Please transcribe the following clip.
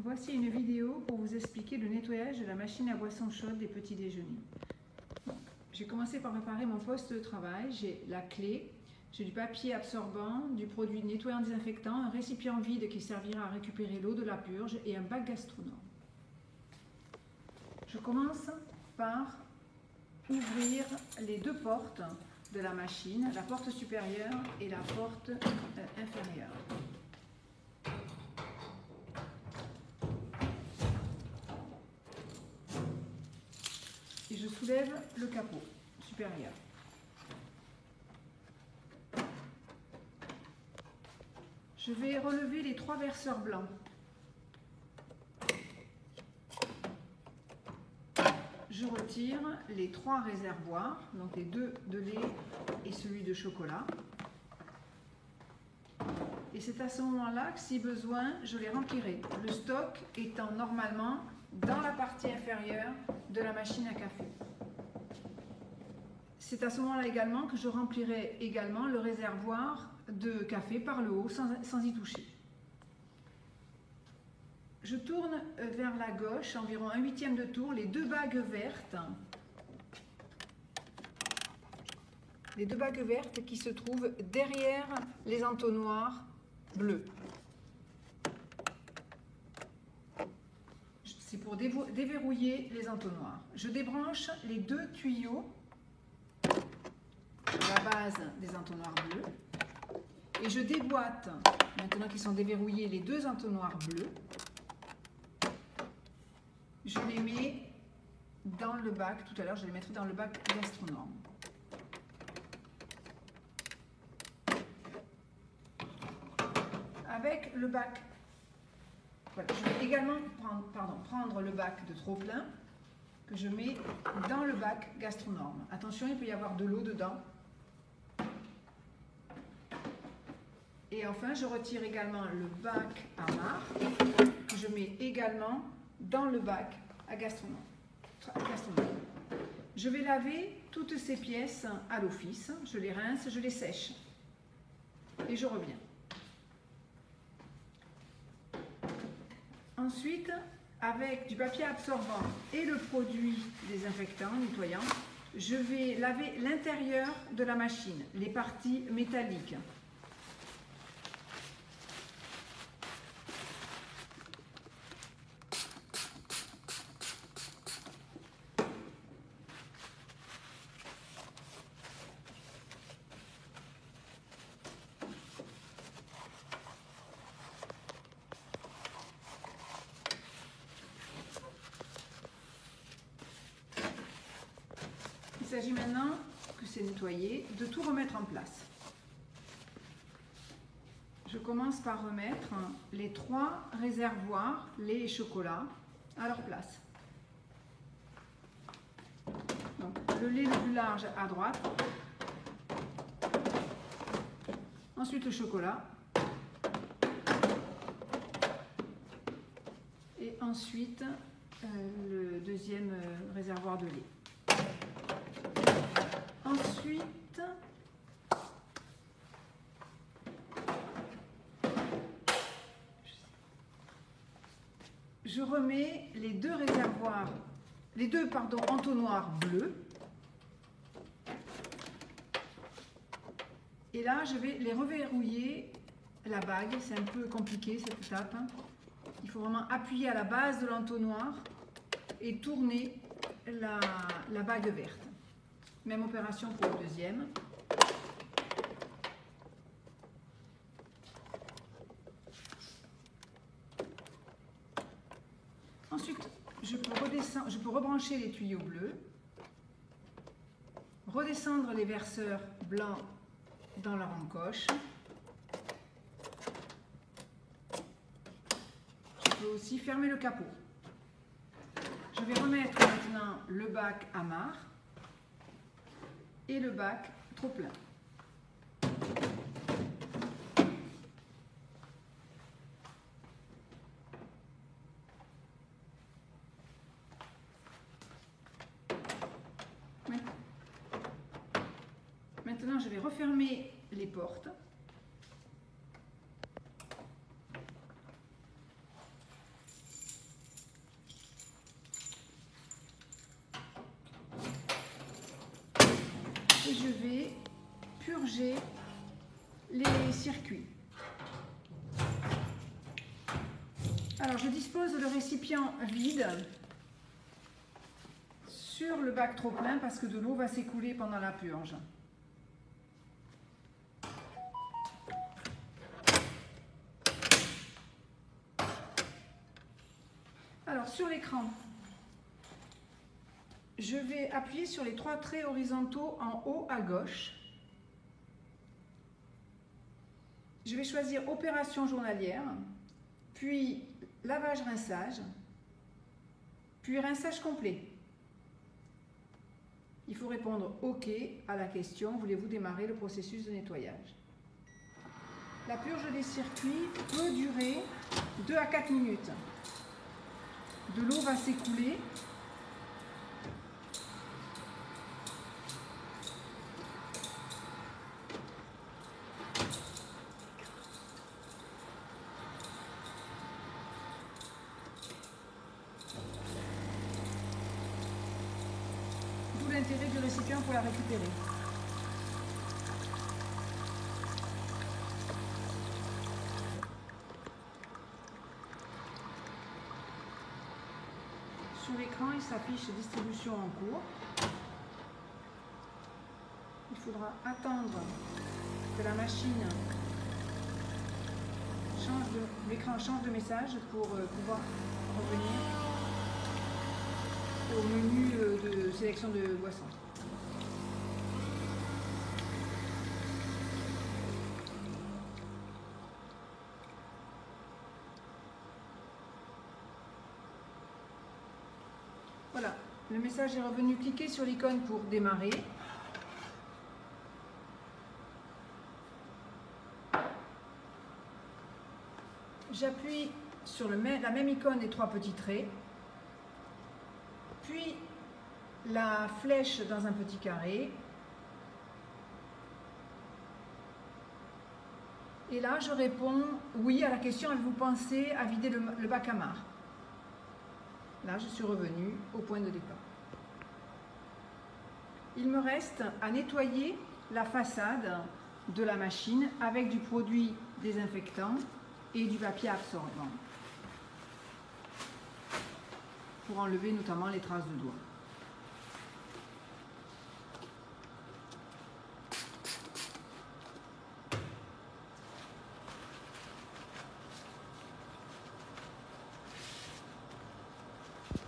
Voici une vidéo pour vous expliquer le nettoyage de la machine à boisson chaude des petits déjeuners. J'ai commencé par préparer mon poste de travail. J'ai la clé, j'ai du papier absorbant, du produit nettoyant désinfectant, un récipient vide qui servira à récupérer l'eau de la purge et un bac gastronome. Je commence par ouvrir les deux portes de la machine, la porte supérieure et la porte inférieure. Et je soulève le capot supérieur. Je vais relever les trois verseurs blancs. Je retire les trois réservoirs, donc les deux de lait et celui de chocolat. Et c'est à ce moment-là que, si besoin, je les remplirai. Le stock étant normalement dans la partie inférieure de la machine à café. C'est à ce moment-là également que je remplirai également le réservoir de café par le haut sans y toucher. Je tourne vers la gauche, environ 1/8 de tour, les deux bagues vertes. Les deux bagues vertes qui se trouvent derrière les entonnoirs bleus. C'est pour déverrouiller les entonnoirs. Je débranche les deux tuyaux à la base des entonnoirs bleus et je déboîte, maintenant qu'ils sont déverrouillés, les deux entonnoirs bleus. Je les mets dans le bac, tout à l'heure je les mettrai dans le bac gastronome. Avec le bac, voilà, je vais également prendre le bac de trop plein que je mets dans le bac gastronome. Attention, il peut y avoir de l'eau dedans. Et enfin, je retire également le bac à marc que je mets également dans le bac à gastronome. Je vais laver toutes ces pièces à l'office. Je les rince, je les sèche. Et je reviens. Ensuite, avec du papier absorbant et le produit désinfectant, nettoyant, je vais laver l'intérieur de la machine, les parties métalliques. Il s'agit maintenant, que c'est nettoyé, de tout remettre en place. Je commence par remettre les trois réservoirs, lait et chocolat, à leur place. Donc, le lait le plus large à droite, ensuite le chocolat, et ensuite le deuxième réservoir de lait. Ensuite, je remets les deux réservoirs, entonnoirs bleus. Et là, je vais les reverrouiller la bague. C'est un peu compliqué cette étape. Il faut vraiment appuyer à la base de l'entonnoir et tourner la bague verte. Même opération pour le deuxième. Ensuite, je peux rebrancher les tuyaux bleus, redescendre les verseurs blancs dans leur encoche. Je peux aussi fermer le capot. Je vais remettre maintenant le bac à marc et le bac trop plein. Maintenant, je vais refermer les portes. je vais purger les circuits. Alors je dispose le récipient vide sur le bac trop plein parce que de l'eau va s'écouler pendant la purge. Alors sur l'écran, je vais appuyer sur les 3 traits horizontaux en haut à gauche. Je vais choisir opération journalière, puis lavage-rinçage, puis rinçage complet. Il faut répondre OK à la question « Voulez-vous démarrer le processus de nettoyage ?» La purge des circuits peut durer 2 à 4 minutes. De l'eau va s'écouler. D'où l'intérêt du récipient pour la récupérer. Sur l'écran, il s'affiche distribution en cours. Il faudra attendre que la machine l'écran change de message pour pouvoir revenir au menu de sélection de boissons. Voilà, le message est revenu. Cliquez sur l'icône pour démarrer. J'appuie sur la même icône des 3 petits traits, puis la flèche dans un petit carré. Et là, je réponds oui à la question « Avez-vous pensé à vider le bac à marc ?» Là, je suis revenue au point de départ. Il me reste à nettoyer la façade de la machine avec du produit désinfectant et du papier absorbant pour enlever notamment les traces de doigts.